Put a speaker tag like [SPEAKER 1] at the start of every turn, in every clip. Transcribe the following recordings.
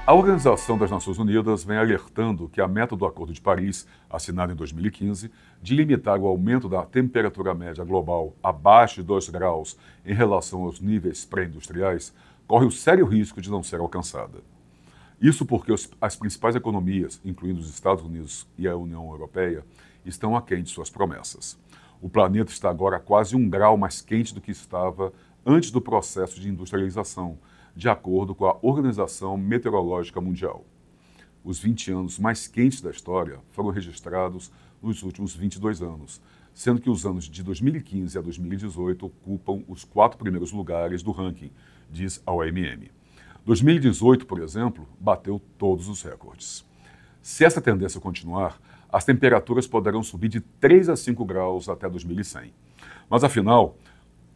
[SPEAKER 1] A Organização das Nações Unidas vem alertando que a meta do Acordo de Paris, assinada em 2015, de limitar o aumento da temperatura média global abaixo de 2 graus em relação aos níveis pré-industriais, corre o sério risco de não ser alcançada. Isso porque as principais economias, incluindo os Estados Unidos e a União Europeia, estão aquém de suas promessas. O planeta está agora quase 1 grau mais quente do que estava antes do processo de industrialização, de acordo com a Organização Meteorológica Mundial. Os 20 anos mais quentes da história foram registrados nos últimos 22 anos, sendo que os anos de 2015 a 2018 ocupam os 4 primeiros lugares do ranking, diz a OMM. 2018, por exemplo, bateu todos os recordes. Se essa tendência continuar, as temperaturas poderão subir de 3 a 5 graus até 2100. Mas, afinal,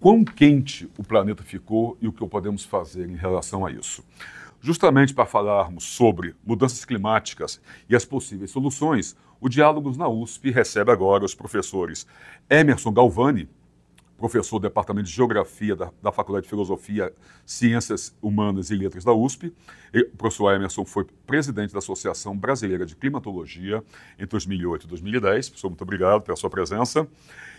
[SPEAKER 1] quão quente o planeta ficou e o que podemos fazer em relação a isso? Justamente para falarmos sobre mudanças climáticas e as possíveis soluções, o Diálogos na USP recebe agora os professores Emerson Galvani, professor do Departamento de Geografia da Faculdade de Filosofia, Ciências Humanas e Letras da USP. O professor Emerson foi presidente da Associação Brasileira de Climatologia entre 2008 e 2010. Professor, muito obrigado pela sua presença.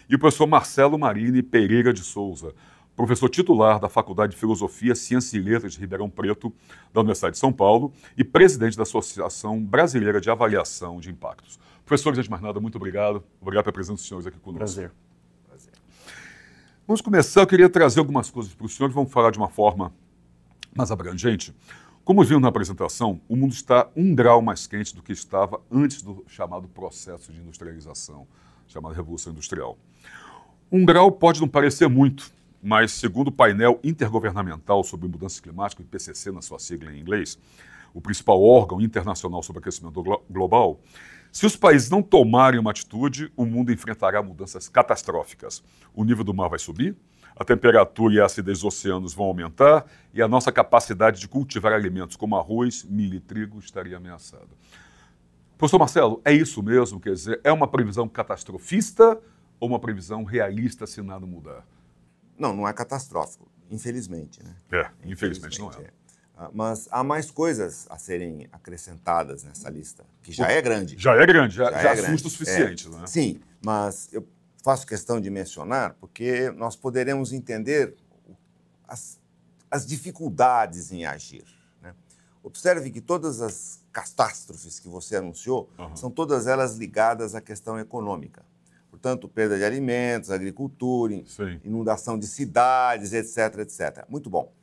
[SPEAKER 1] E o professor Marcelo Marini Pereira de Souza, professor titular da Faculdade de Filosofia, Ciências e Letras de Ribeirão Preto, da Universidade de São Paulo, e presidente da Associação Brasileira de Avaliação de Impactos. Professores, antes de mais nada, muito obrigado. Obrigado pela presença dos senhores aqui conosco.
[SPEAKER 2] Prazer.
[SPEAKER 1] Vamos começar, eu queria trazer algumas coisas para o senhor, vamos falar de uma forma mais abrangente. Como vimos na apresentação, o mundo está 1 grau mais quente do que estava antes do chamado processo de industrialização, chamada Revolução Industrial. 1 grau pode não parecer muito, mas segundo o painel intergovernamental sobre mudanças climáticas, o IPCC na sua sigla em inglês, o principal órgão internacional sobre aquecimento global, se os países não tomarem uma atitude, o mundo enfrentará mudanças catastróficas. O nível do mar vai subir, a temperatura e a acidez dos oceanos vão aumentar e a nossa capacidade de cultivar alimentos como arroz, milho e trigo estaria ameaçada. Professor Marcelo, é isso mesmo? Quer dizer, é uma previsão catastrofista ou uma previsão realista se nada mudar?
[SPEAKER 3] Não, não é catastrófico, infelizmente, né?
[SPEAKER 1] Infelizmente não é.
[SPEAKER 3] Mas há mais coisas a serem acrescentadas nessa lista, que já é grande.
[SPEAKER 1] Já é grande, já
[SPEAKER 3] é
[SPEAKER 1] assusta
[SPEAKER 3] grande.
[SPEAKER 1] o suficiente, né?
[SPEAKER 3] Sim, mas eu faço questão de mencionar porque nós poderemos entender as dificuldades em agir, né? Observe que todas as catástrofes que você anunciou são todas elas ligadas à questão econômica. Portanto, perda de alimentos, agricultura, inundação de cidades, etc, etc. Muito bom.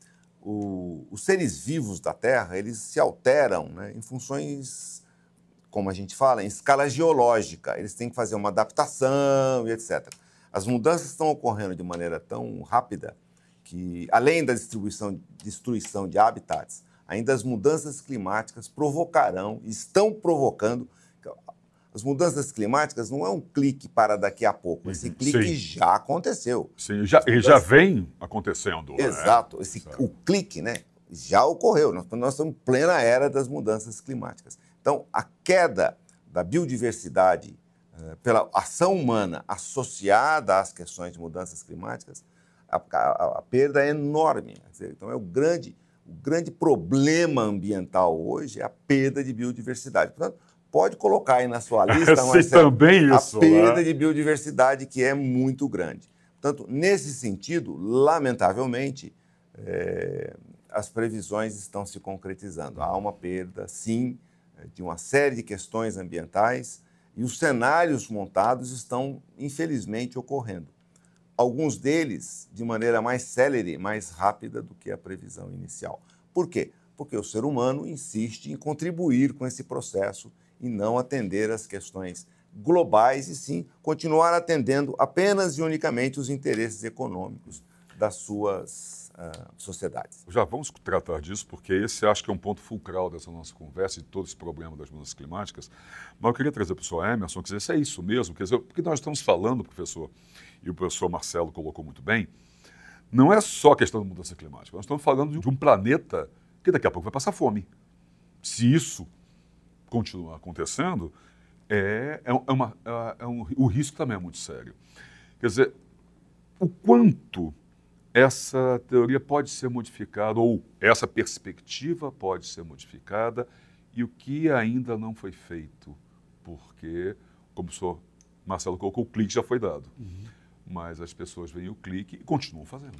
[SPEAKER 3] Os seres vivos da Terra, eles se alteram, né, em funções, como a gente fala, em escala geológica. Eles têm que fazer uma adaptação e etc. As mudanças estão ocorrendo de maneira tão rápida que, além da destruição de habitats, ainda as mudanças climáticas provocarão, estão provocando. As mudanças climáticas não é um clique para daqui a pouco. Esse clique já aconteceu.
[SPEAKER 1] Sim, ele já vem acontecendo.
[SPEAKER 3] Exato. O clique, né, já ocorreu. Nós estamos em plena era das mudanças climáticas. Então, a queda da biodiversidade pela ação humana associada às questões de mudanças climáticas, a perda é enorme. Então, o grande problema ambiental hoje é a perda de biodiversidade. Portanto, pode colocar aí na sua lista,
[SPEAKER 1] também isso,
[SPEAKER 3] a perda de biodiversidade, que é muito grande. Portanto, nesse sentido, lamentavelmente, as previsões estão se concretizando. Há uma perda, sim, de uma série de questões ambientais e os cenários montados estão, infelizmente, ocorrendo. Alguns deles de maneira mais célere, mais rápida do que a previsão inicial. Por quê? Porque o ser humano insiste em contribuir com esse processo e não atender às questões globais e sim continuar atendendo apenas e unicamente os interesses econômicos das suas sociedades.
[SPEAKER 1] Já vamos tratar disso, porque esse acho que é um ponto fulcral dessa nossa conversa e de todo esse problema das mudanças climáticas. Mas eu queria trazer para o professor Emerson, quer dizer, se é isso mesmo, quer dizer, porque nós estamos falando, professor, e o professor Marcelo colocou muito bem, não é só a questão da mudança climática, nós estamos falando de um planeta que daqui a pouco vai passar fome. Se isso continuar acontecendo, o risco também é muito sério. Quer dizer, o quanto essa teoria pode ser modificada, ou essa perspectiva pode ser modificada, e o que ainda não foi feito? Porque, como o senhor Marcelo colocou, o clique já foi dado. Mas as pessoas veem o clique e continuam fazendo.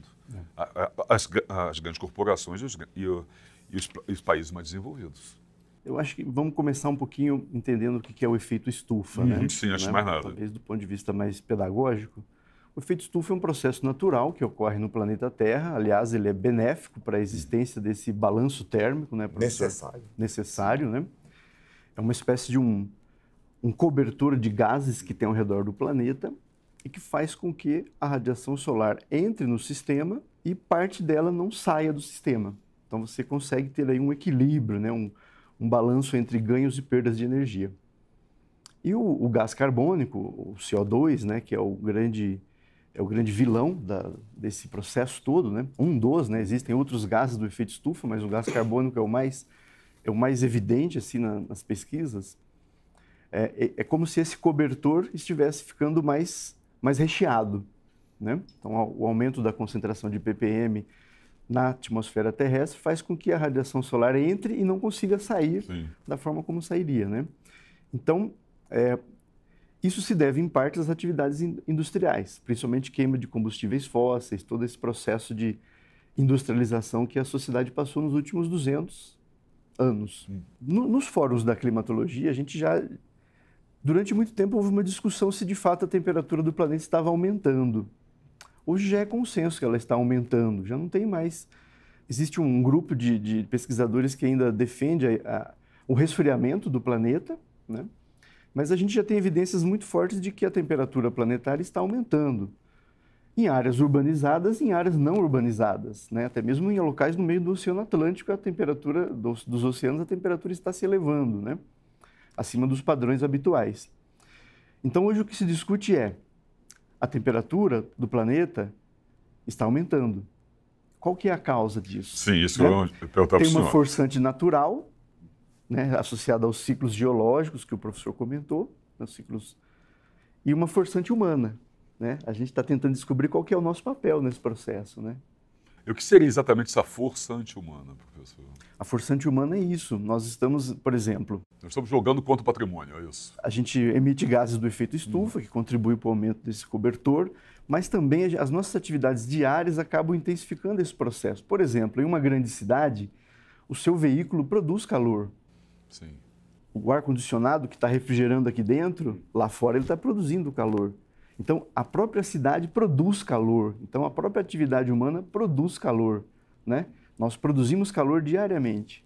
[SPEAKER 1] As grandes corporações e os países mais desenvolvidos.
[SPEAKER 2] Eu acho que vamos começar um pouquinho entendendo o que é o efeito estufa, né?
[SPEAKER 1] Sim, acho mais nada.
[SPEAKER 2] Talvez do ponto de vista mais pedagógico. O efeito estufa é um processo natural que ocorre no planeta Terra. Aliás, ele é benéfico para a existência desse balanço térmico, né, professor? Necessário, né? É uma espécie de um cobertor de gases que tem ao redor do planeta e que faz com que a radiação solar entre no sistema e parte dela não saia do sistema. Então você consegue ter aí um equilíbrio, né, um balanço entre ganhos e perdas de energia. E o gás carbônico, o CO2, né, que é o grande vilão desse processo todo, né? Né? Existem outros gases do efeito estufa, mas o gás carbônico é o mais evidente assim nas pesquisas. É como se esse cobertor estivesse ficando mais recheado, né? Então, o aumento da concentração de ppm na atmosfera terrestre faz com que a radiação solar entre e não consiga sair da forma como sairia, né? Então, isso se deve, em parte, às atividades industriais, principalmente queima de combustíveis fósseis, todo esse processo de industrialização que a sociedade passou nos últimos 200 anos. Nos fóruns da climatologia, a gente já... Durante muito tempo houve uma discussão se de fato a temperatura do planeta estava aumentando. Hoje já é consenso que ela está aumentando, já não tem mais... Existe um grupo de pesquisadores que ainda defende o resfriamento do planeta, né? Mas a gente já tem evidências muito fortes de que a temperatura planetária está aumentando. Em áreas urbanizadas e em áreas não urbanizadas, né? Até mesmo em locais no meio do Oceano Atlântico, a temperatura dos oceanos, a temperatura está se elevando, né? Acima dos padrões habituais. Então, hoje o que se discute é a temperatura do planeta está aumentando. Qual que é a causa disso?
[SPEAKER 1] Sim, isso né? Eu perguntava para o senhor.
[SPEAKER 2] Tem uma forçante natural, né, associada aos ciclos geológicos que o professor comentou, os ciclos, e uma forçante humana, né? A gente está tentando descobrir qual que é o nosso papel nesse processo, né?
[SPEAKER 1] E o que seria exatamente essa forçante humana, professor?
[SPEAKER 2] A forçante humana é isso. Nós estamos, por exemplo...
[SPEAKER 1] Nós estamos jogando contra o patrimônio, é isso?
[SPEAKER 2] A gente emite gases do efeito estufa, que contribui para o aumento desse cobertor, mas também as nossas atividades diárias acabam intensificando esse processo. Por exemplo, em uma grande cidade, o seu veículo produz calor.
[SPEAKER 1] Sim.
[SPEAKER 2] O ar-condicionado que está refrigerando aqui dentro, lá fora ele está produzindo calor. Então, a própria cidade produz calor. Então, a própria atividade humana produz calor, né? Nós produzimos calor diariamente.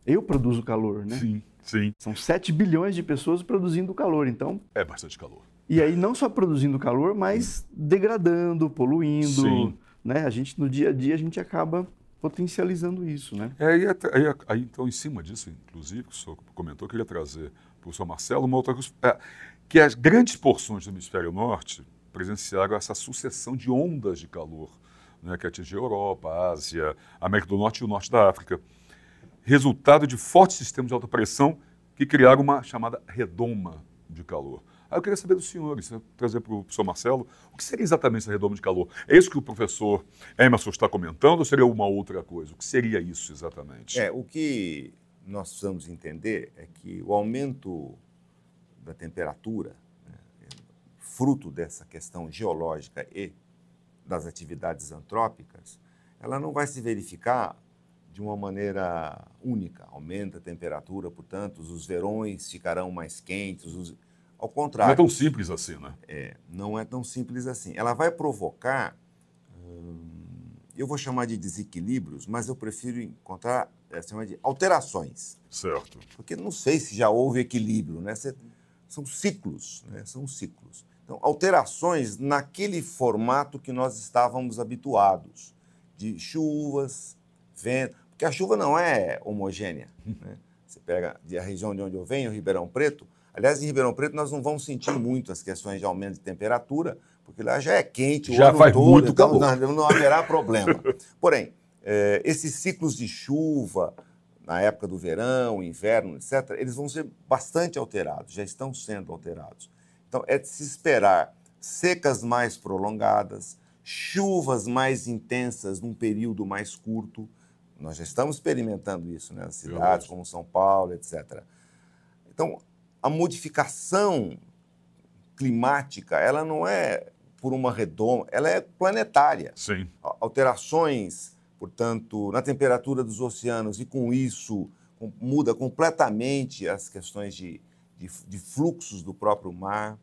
[SPEAKER 2] Eu produzo calor, né?
[SPEAKER 1] Sim, sim.
[SPEAKER 2] São 7 bilhões de pessoas produzindo calor, então...
[SPEAKER 1] É bastante calor.
[SPEAKER 2] E aí, não só produzindo calor, mas degradando, poluindo,
[SPEAKER 1] sim.
[SPEAKER 2] Né? No dia a dia, a gente acaba potencializando isso, né?
[SPEAKER 1] Aí, então, em cima disso, inclusive, que o senhor comentou, eu queria trazer para o professor Marcelo uma outra coisa, que as grandes porções do hemisfério norte presenciaram essa sucessão de ondas de calor, né, que atingiu a Europa, a Ásia, a América do Norte e o norte da África, resultado de fortes sistemas de alta pressão que criaram uma chamada redoma de calor. Aí eu queria saber dos senhores, trazer para o professor Marcelo, o que seria exatamente essa redoma de calor? É isso que o professor Emerson está comentando ou seria uma outra coisa? O que seria isso exatamente?
[SPEAKER 3] O que nós precisamos entender é que o aumento da temperatura, né, fruto dessa questão geológica e das atividades antrópicas, ela não vai se verificar de uma maneira única. Aumenta a temperatura, portanto, os verões ficarão mais quentes, ao contrário.
[SPEAKER 1] Não é tão simples assim, né?
[SPEAKER 3] Não é tão simples assim. Ela vai provocar, eu vou chamar de desequilíbrios, mas eu prefiro chamar de alterações.
[SPEAKER 1] Certo.
[SPEAKER 3] Porque não sei se já houve equilíbrio, né? São ciclos, né? São ciclos. Então, alterações naquele formato que nós estávamos habituados, de chuvas, vento, porque a chuva não é homogênea, né? Você pega a região de onde eu venho, Ribeirão Preto. Aliás, em Ribeirão Preto nós não vamos sentir muito as questões de aumento de temperatura, porque lá já é quente o ano
[SPEAKER 1] faz
[SPEAKER 3] todo,
[SPEAKER 1] muito
[SPEAKER 3] então
[SPEAKER 1] calor.
[SPEAKER 3] não haverá problema. Porém, esses ciclos de chuva, na época do verão, inverno, etc., eles vão ser bastante alterados, já estão sendo alterados. Então, é de se esperar secas mais prolongadas, chuvas mais intensas num período mais curto. Nós já estamos experimentando isso, né? Nas cidades como São Paulo, etc. Então, a modificação climática, ela não é por uma redoma, ela é planetária.
[SPEAKER 1] Sim.
[SPEAKER 3] Alterações, portanto, na temperatura dos oceanos e, com isso, muda completamente as questões de fluxos do próprio mar.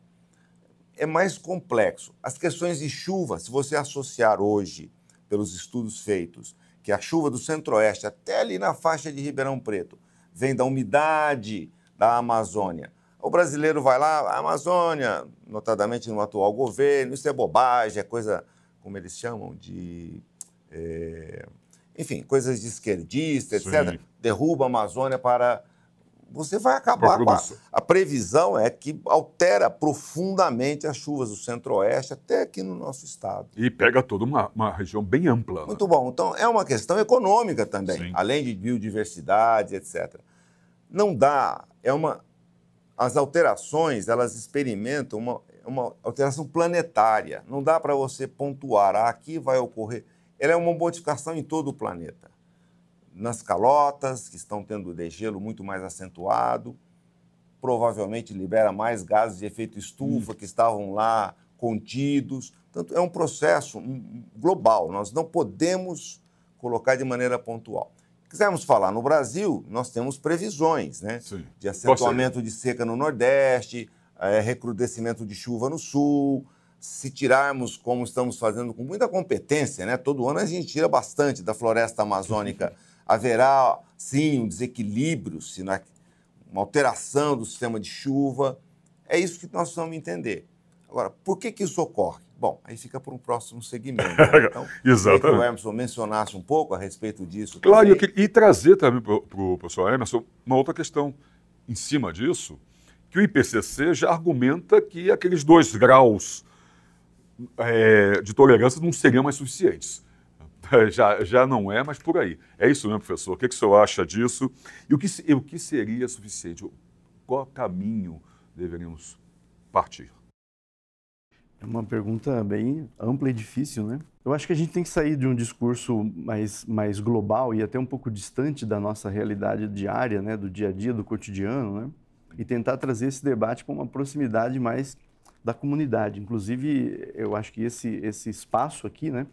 [SPEAKER 3] É mais complexo. As questões de chuva, se você associar hoje, pelos estudos feitos, que a chuva do Centro-Oeste, até ali na faixa de Ribeirão Preto, vem da umidade da Amazônia. O brasileiro vai lá, a Amazônia, notadamente no atual governo, isso é bobagem, é coisa, como eles chamam, de... enfim, coisas de esquerdista, etc. Sim. Derruba a Amazônia para... Você vai acabar com a previsão é que altera profundamente as chuvas do Centro-Oeste até aqui no nosso estado.
[SPEAKER 1] E pega toda uma região bem ampla.
[SPEAKER 3] Muito bom. Então, é uma questão econômica também, sim, além de biodiversidade, etc. Não dá, as alterações, elas experimentam uma alteração planetária. Não dá para você pontuar, aqui vai ocorrer. Ela é uma modificação em todo o planeta. Nas calotas, que estão tendo degelo muito mais acentuado, provavelmente libera mais gases de efeito estufa que estavam lá contidos. Portanto, é um processo global, nós não podemos colocar de maneira pontual. Se quisermos falar no Brasil, nós temos previsões, né?
[SPEAKER 1] Sim.
[SPEAKER 3] De acentuamento de seca no Nordeste, recrudescimento de chuva no Sul. Se tirarmos, como estamos fazendo com muita competência, né? Todo ano a gente tira bastante da floresta amazônica, haverá, sim, um desequilíbrio, uma alteração do sistema de chuva. É isso que nós precisamos entender. Agora, por que isso ocorre? Bom, aí fica para um próximo segmento. Né? Então,
[SPEAKER 1] exatamente.
[SPEAKER 3] Que o Emerson mencionasse um pouco a respeito disso.
[SPEAKER 1] Claro, e trazer também para o professor Emerson uma outra questão em cima disso, que o IPCC já argumenta que aqueles 2 graus de tolerância não seriam mais suficientes. Já não é, mas por aí. É isso mesmo, professor? O que o senhor acha disso? E o que seria suficiente? Qual caminho deveríamos partir?
[SPEAKER 2] É uma pergunta bem ampla e difícil, né? Eu acho que a gente tem que sair de um discurso mais global e até um pouco distante da nossa realidade diária, né? Do dia a dia, do cotidiano, né? E tentar trazer esse debate com uma proximidade mais da comunidade. Inclusive, eu acho que esse espaço aqui, né?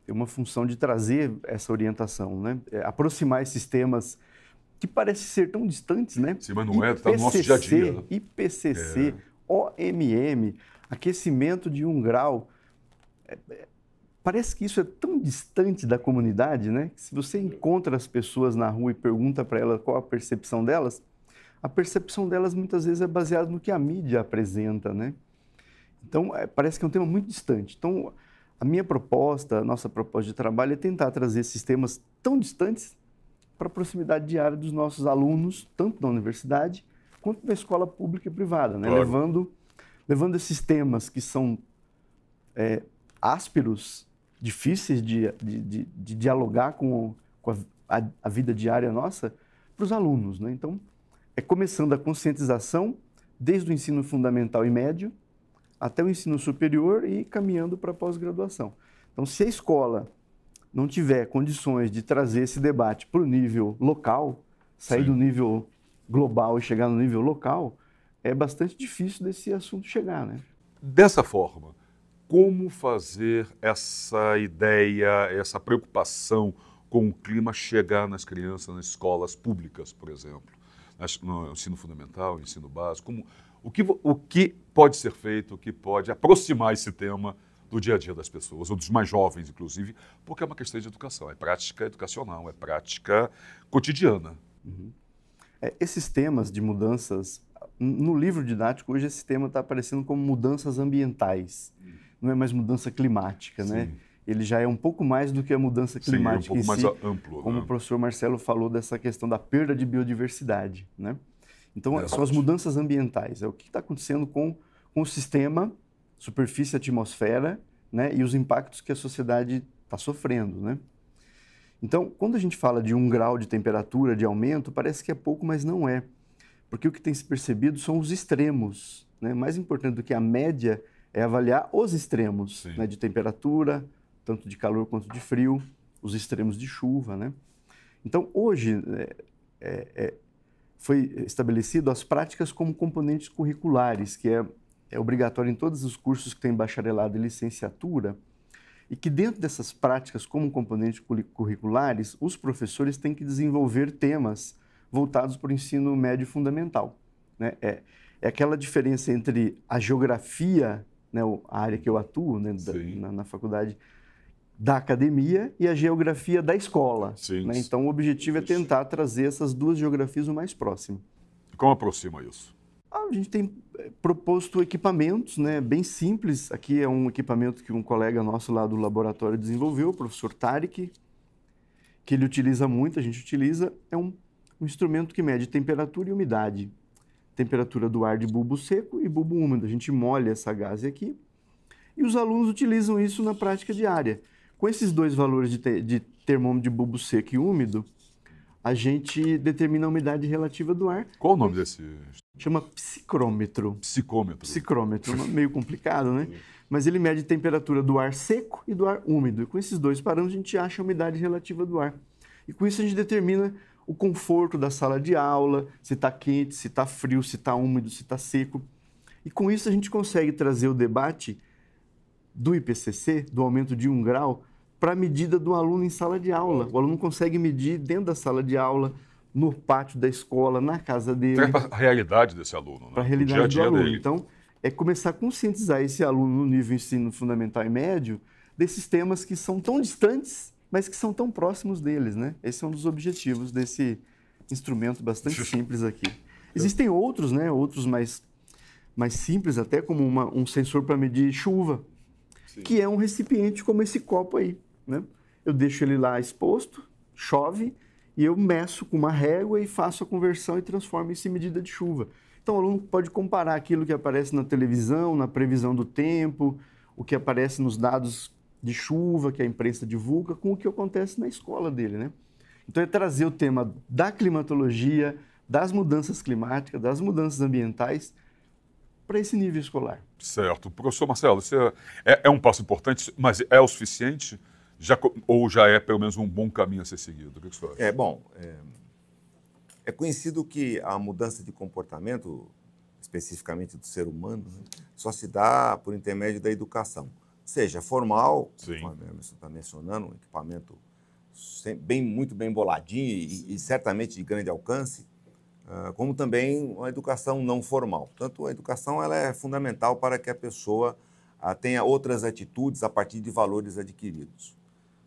[SPEAKER 2] Tem uma função de trazer essa orientação, né? Aproximar esses temas que parecem ser tão distantes, né?
[SPEAKER 1] Sim, mas não é, está no nosso dia a dia. Né?
[SPEAKER 2] IPCC, OMM, aquecimento de 1 grau. Parece que isso é tão distante da comunidade, né? Que se você encontra as pessoas na rua e pergunta para elas qual a percepção delas muitas vezes é baseada no que a mídia apresenta, né? Então, parece que é um tema muito distante. Então, a nossa proposta de trabalho é tentar trazer esses temas tão distantes para a proximidade diária dos nossos alunos, tanto da universidade quanto da escola pública e privada, né?
[SPEAKER 1] Claro.
[SPEAKER 2] Levando esses temas que são ásperos, difíceis de dialogar com a vida diária nossa, para os alunos, né? Então, começando a conscientização desde o ensino fundamental e médio até o ensino superior e caminhando para a pós-graduação. Então, se a escola não tiver condições de trazer esse debate para o nível local, sair do nível global e chegar no nível local, é bastante difícil desse assunto chegar, né?
[SPEAKER 1] Dessa forma, como fazer essa ideia, essa preocupação com o clima chegar nas crianças, nas escolas públicas, por exemplo, no ensino fundamental, no ensino básico? O que pode ser feito, o que pode aproximar esse tema do dia a dia das pessoas, ou dos mais jovens, inclusive, porque é uma questão de educação, é prática educacional, é prática cotidiana.
[SPEAKER 2] Uhum. Esses temas de mudanças, no livro didático, hoje esse tema está aparecendo como mudanças ambientais, não é mais mudança climática,
[SPEAKER 1] Sim.
[SPEAKER 2] né? Ele já é um pouco mais do que a mudança climática
[SPEAKER 1] um pouco mais amplo.
[SPEAKER 2] Como
[SPEAKER 1] né?
[SPEAKER 2] o professor Marcelo falou dessa questão da perda de biodiversidade, né? Então, são as mudanças ambientais, é o que está acontecendo com o sistema, superfície, atmosfera, né? E os impactos que a sociedade está sofrendo, né? Então, quando a gente fala de 1 grau de temperatura, de aumento, parece que é pouco, mas não é. Porque o que tem se percebido são os extremos, né? Mais importante do que a média é avaliar os extremos, né, de temperatura, tanto de calor quanto de frio, os extremos de chuva, né? Então, hoje, foi estabelecido as práticas como componentes curriculares, que é obrigatório em todos os cursos que têm bacharelado e licenciatura, e que dentro dessas práticas como componentes curriculares, os professores têm que desenvolver temas voltados para o ensino médio fundamental, né? É aquela diferença entre a geografia, né, a área que eu atuo, né, na faculdade, da academia, e a geografia da escola. Né? Então, o objetivo é tentar trazer essas duas geografias o mais próximo.
[SPEAKER 1] Como aproxima isso?
[SPEAKER 2] A gente tem proposto equipamentos, né, bem simples. Aqui é um equipamento que um colega nosso lá do laboratório desenvolveu, o professor Tarek, que ele utiliza muito, a gente utiliza. É um instrumento que mede temperatura e umidade. Temperatura do ar de bulbo seco e bulbo úmido. A gente molha essa gaze aqui e os alunos utilizam isso na prática diária. Com esses dois valores de termômetro de bulbo seco e úmido, a gente determina a umidade relativa do ar.
[SPEAKER 1] Qual o nome desse?
[SPEAKER 2] Chama psicrômetro.
[SPEAKER 1] Psicômetro.
[SPEAKER 2] Psicrômetro, meio complicado, né? Mas ele mede a temperatura do ar seco e do ar úmido. E com esses dois parâmetros, a gente acha a umidade relativa do ar. E com isso, a gente determina o conforto da sala de aula, se está quente, se está frio, se está úmido, se está seco. E com isso, a gente consegue trazer o debate do IPCC, do aumento de 1 grau, para a medida do aluno em sala de aula. O aluno consegue medir dentro da sala de aula, no pátio da escola, na casa dele.
[SPEAKER 1] Para a realidade desse aluno, né?
[SPEAKER 2] Para a realidade do aluno. Então, é começar a conscientizar esse aluno no nível ensino fundamental e médio desses temas que são tão distantes, mas que são tão próximos deles, né? Esse é um dos objetivos desse instrumento bastante simples aqui. Existem outros, né? Outros mais simples até, como um sensor para medir chuva, que é um recipiente como esse copo aí, né? Eu deixo ele lá exposto, chove, e eu meço com uma régua e faço a conversão e transformo isso em medida de chuva. Então, o aluno pode comparar aquilo que aparece na televisão, na previsão do tempo, o que aparece nos dados de chuva que a imprensa divulga, com o que acontece na escola dele, né? Então, é trazer o tema da climatologia, das mudanças climáticas, das mudanças ambientais, para esse nível escolar.
[SPEAKER 1] Certo. Professor Marcelo, isso é um passo importante, mas é o suficiente? Ou já é, pelo menos, um bom caminho a ser seguido? O que você acha?
[SPEAKER 3] É conhecido que a mudança de comportamento, especificamente do ser humano, né, só se dá por intermédio da educação. Seja formal, como a Emerson está mencionando, um equipamento muito bem boladinho e certamente de grande alcance, como também a educação não formal. Portanto, a educação ela é fundamental para que a pessoa tenha outras atitudes a partir de valores adquiridos.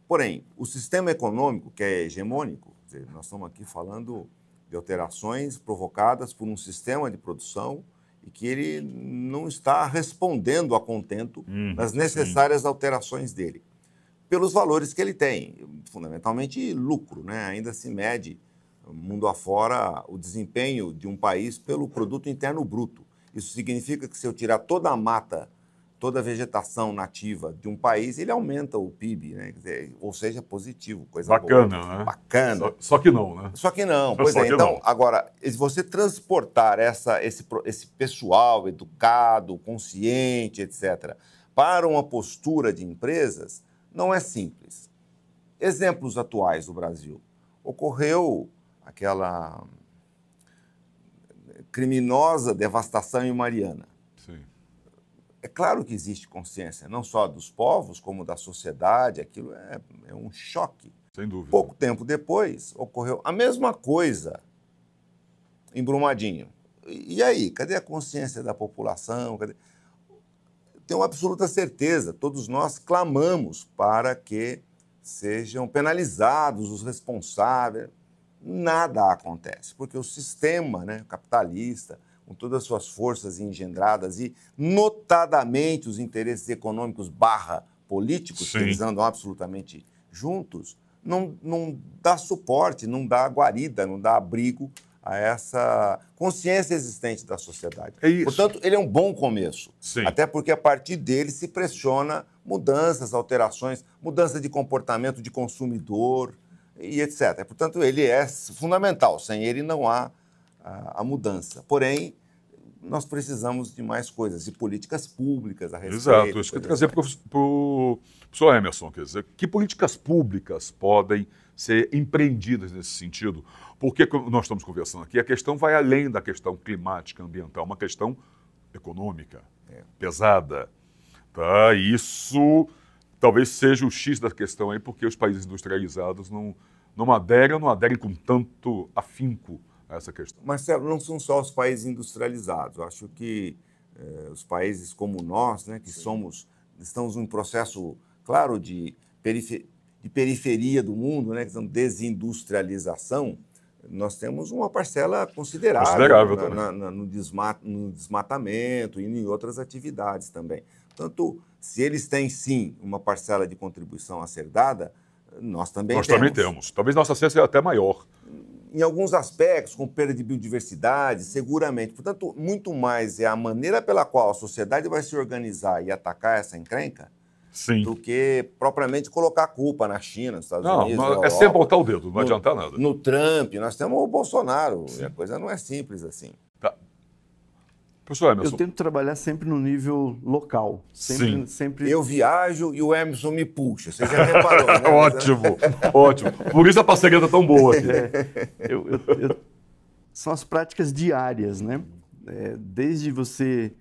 [SPEAKER 3] Porém, o sistema econômico, que é hegemônico, quer dizer, nós estamos aqui falando de alterações provocadas por um sistema de produção e que ele não está respondendo a contento das necessárias alterações dele, pelos valores que ele tem, fundamentalmente lucro, né? Ainda se mede mundo afora o desempenho de um país pelo produto interno bruto. Isso significa que se eu tirar toda a mata, toda a vegetação nativa de um país, ele aumenta o PIB, né? Quer dizer, ou seja, positivo, coisa
[SPEAKER 1] bacana,
[SPEAKER 3] boa.
[SPEAKER 1] Né?
[SPEAKER 3] Bacana.
[SPEAKER 1] Só que não, né?
[SPEAKER 3] Só que não. Pois é, então, não. Agora, se você transportar esse pessoal educado, consciente, etc., para uma postura de empresas, não é simples. Exemplos atuais do Brasil. Ocorreu aquela criminosa devastação em Mariana.
[SPEAKER 1] Sim.
[SPEAKER 3] É claro que existe consciência, não só dos povos, como da sociedade, aquilo é um choque.
[SPEAKER 1] Sem dúvida.
[SPEAKER 3] Pouco tempo depois, ocorreu a mesma coisa em Brumadinho. E aí, cadê a consciência da população? Tenho absoluta certeza, todos nós clamamos para que sejam penalizados os responsáveis. Nada acontece, porque o sistema, né, capitalista, com todas as suas forças engendradas e, notadamente, os interesses econômicos políticos, que eles andam absolutamente juntos, não dá suporte, não dá guarida, não dá abrigo a essa consciência existente da sociedade.
[SPEAKER 1] É isso.
[SPEAKER 3] Portanto, ele é um bom começo, até porque a partir dele se pressiona mudanças, alterações, mudança de comportamento de consumidor, e etc. Portanto, ele é fundamental. Sem ele não há a mudança. Porém, nós precisamos de mais coisas, de políticas públicas a respeito.
[SPEAKER 1] Exato, isso que eu trazer para o professor Emerson, quer dizer, que políticas públicas podem ser empreendidas nesse sentido? Porque nós estamos conversando aqui, a questão vai além da questão climática, ambiental, uma questão econômica, pesada. Tá? Isso talvez seja o X da questão aí, porque os países industrializados não aderem com tanto afinco a essa questão.
[SPEAKER 3] Marcelo, não são só os países industrializados. Eu acho que os países como nós, né, que estamos num processo, claro, de periferia do mundo, né, que são desindustrialização, nós temos uma parcela considerável no desmatamento e em outras atividades também. Portanto, se eles têm, sim, uma parcela de contribuição a ser dada, nós também temos.
[SPEAKER 1] Talvez nossa ciência seja até maior.
[SPEAKER 3] Em alguns aspectos, com perda de biodiversidade, seguramente. Portanto, muito mais é a maneira pela qual a sociedade vai se organizar e atacar essa encrenca,
[SPEAKER 1] sim,
[SPEAKER 3] do que propriamente colocar a culpa na China, nos Estados Unidos, na Europa,
[SPEAKER 1] é sempre botar o dedo, não adianta nada.
[SPEAKER 3] No Trump, nós temos o Bolsonaro, e a coisa não é simples assim.
[SPEAKER 1] Tá. Professor Emerson.
[SPEAKER 2] Eu tento trabalhar sempre no nível local. Sempre...
[SPEAKER 3] Eu viajo e o Emerson me puxa, você já reparou, né?
[SPEAKER 1] Ótimo, ótimo. Por isso a parceria está tão boa aqui.
[SPEAKER 2] São as práticas diárias, né? Desde você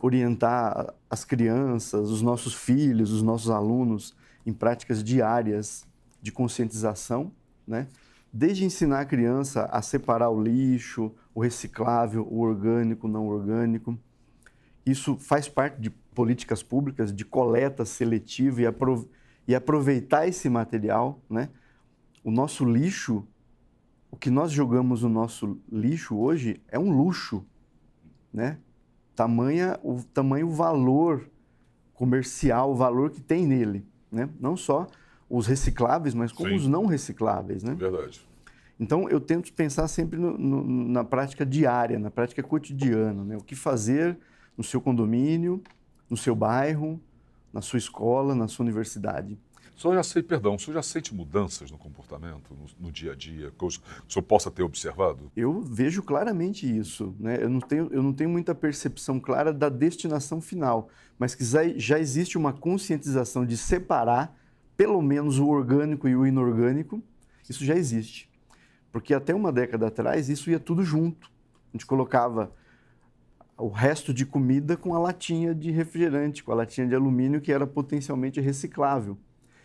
[SPEAKER 2] orientar as crianças, os nossos filhos, os nossos alunos em práticas diárias de conscientização, né? Desde ensinar a criança a separar o lixo, o reciclável, o orgânico, o não orgânico. Isso faz parte de políticas públicas de coleta seletiva e aproveitar esse material, né? O nosso lixo, o que nós jogamos no nosso lixo hoje é um luxo, né? Tamanho valor comercial, o valor que tem nele, né? Não só os recicláveis, mas como os não recicláveis, né?
[SPEAKER 1] Verdade.
[SPEAKER 2] Então, eu tento pensar sempre na prática diária, na prática cotidiana, né? O que fazer no seu condomínio, no seu bairro, na sua escola, na sua universidade.
[SPEAKER 1] O senhor já sente mudanças no comportamento, no dia a dia, que o senhor possa ter observado?
[SPEAKER 2] Eu vejo claramente isso, né? Eu não tenho muita percepção clara da destinação final, mas que já existe uma conscientização de separar pelo menos o orgânico e o inorgânico. Isso já existe. Porque até uma década atrás isso ia tudo junto. A gente colocava o resto de comida com a latinha de refrigerante, com a latinha de alumínio que era potencialmente reciclável.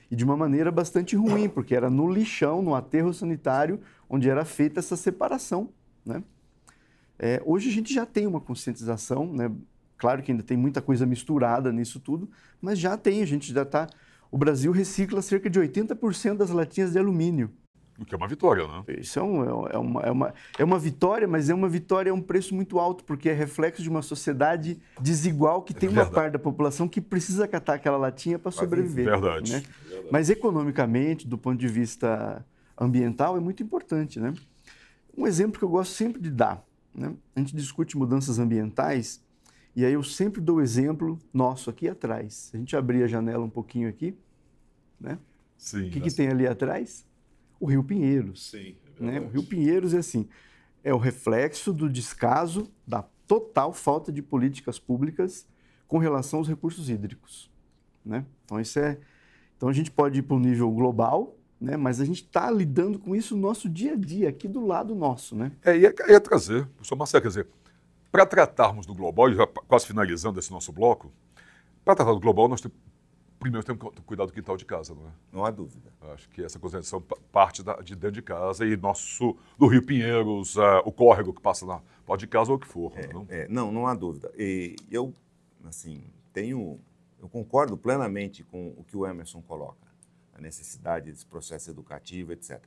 [SPEAKER 2] E de uma maneira bastante ruim, porque era no lixão, no aterro sanitário, onde era feita essa separação, né? Hoje a gente já tem uma conscientização, né? Claro que ainda tem muita coisa misturada nisso tudo, mas já tem, a gente já está... O Brasil recicla cerca de 80% das latinhas de alumínio.
[SPEAKER 1] O que é uma vitória, né?
[SPEAKER 2] Isso é uma vitória, mas é uma vitória a um preço muito alto, porque é reflexo de uma sociedade desigual que tem uma parte da população que precisa catar aquela latinha para sobreviver.
[SPEAKER 1] Verdade.
[SPEAKER 2] Né? Mas economicamente, do ponto de vista ambiental, é muito importante, né? Um exemplo que eu gosto sempre de dar, né? A gente discute mudanças ambientais e aí eu sempre dou o exemplo nosso aqui atrás. Se a gente abrir a janela um pouquinho aqui, né?
[SPEAKER 1] Sim.
[SPEAKER 2] O que tem ali atrás? O Rio Pinheiros.
[SPEAKER 1] Sim,
[SPEAKER 2] né? O Rio Pinheiros é o reflexo do descaso, da total falta de políticas públicas com relação aos recursos hídricos, né? Então a gente pode ir para o nível global, né? Mas a gente está lidando com isso no nosso dia a dia, aqui do lado nosso, né?
[SPEAKER 1] Ia trazer, professor Marcelo, quer dizer, para tratarmos do global, e já quase finalizando esse nosso bloco, para tratar do global, nós primeiro temos que cuidar do quintal de casa, não é?
[SPEAKER 3] Não há dúvida.
[SPEAKER 1] Acho que essa conscientização parte de dentro de casa e do Rio Pinheiros, o córrego que passa na porta de casa ou o que for.
[SPEAKER 3] Não há dúvida. E eu, assim, eu concordo plenamente com o que o Emerson coloca, a necessidade desse processo educativo, etc.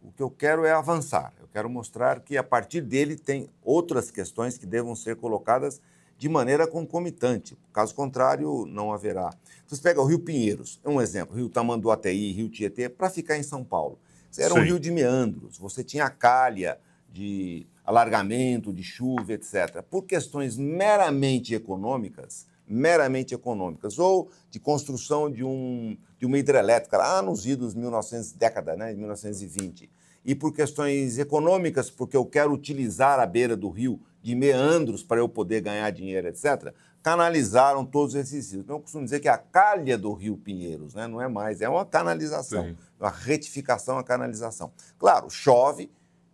[SPEAKER 3] O que eu quero é avançar. Eu quero mostrar que, a partir dele, tem outras questões que devam ser colocadas de maneira concomitante. Caso contrário, não haverá. Então, você pega o Rio Pinheiros, é um exemplo, Rio Tamanduateí, Rio Tietê, para ficar em São Paulo. Você era um rio de meandros, você tinha a calha de alargamento, de chuva, etc. Por questões meramente econômicas, ou de construção de uma hidrelétrica, lá nos idos 1920, e por questões econômicas, porque eu quero utilizar a beira do rio, de meandros para eu poder ganhar dinheiro, etc., canalizaram todos esses rios. Então, eu costumo dizer que a calha do Rio Pinheiros, né, não é mais, é uma canalização,
[SPEAKER 1] Sim.
[SPEAKER 3] uma retificação, uma canalização. Claro, chove,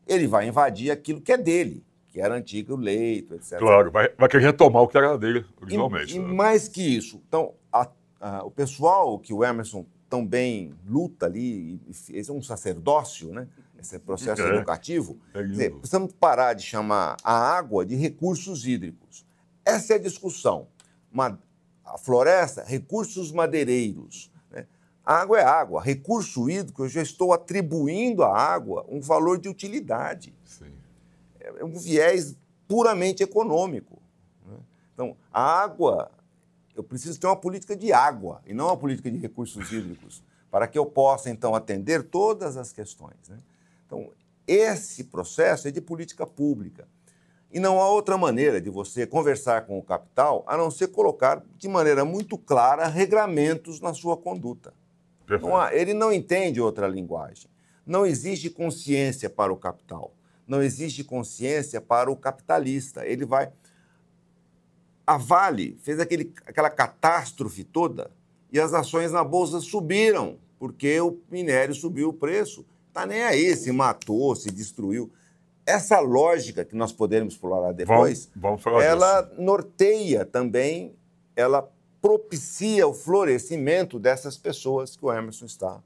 [SPEAKER 3] ele vai invadir aquilo que é dele, que era antigo leito, etc.
[SPEAKER 1] Claro, vai querer retomar o que era dele originalmente.
[SPEAKER 3] E mais que isso, então, o pessoal que o Emerson tão bem luta ali, esse é um sacerdócio, né? Esse processo educativo. Quer dizer, precisamos parar de chamar a água de recursos hídricos. Essa é a discussão. A floresta, recursos madeireiros. Né? A água é água. Recurso hídrico, eu já estou atribuindo à água um valor de utilidade.
[SPEAKER 1] Sim.
[SPEAKER 3] É um viés puramente econômico. Né? Então, a água, eu preciso ter uma política de água e não uma política de recursos hídricos, para que eu possa, então, atender todas as questões. Né? Então, esse processo é de política pública. E não há outra maneira de você conversar com o capital a não ser colocar de maneira muito clara regramentos na sua conduta. Ele não entende outra linguagem. Não existe consciência para o capital. Não existe consciência para o capitalista. Ele vai... A Vale fez aquela catástrofe toda e as ações na Bolsa subiram, porque o minério subiu o preço. Está nem aí, se matou, se destruiu. Essa lógica que nós poderemos explorar depois,
[SPEAKER 1] vamos falar
[SPEAKER 3] ela
[SPEAKER 1] disso.
[SPEAKER 3] norteia também, ela propicia o florescimento dessas pessoas que o Emerson está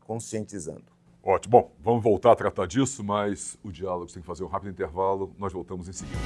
[SPEAKER 3] conscientizando.
[SPEAKER 1] Ótimo. Bom, vamos voltar a tratar disso, mas o diálogo tem que fazer um rápido intervalo. Nós voltamos em seguida.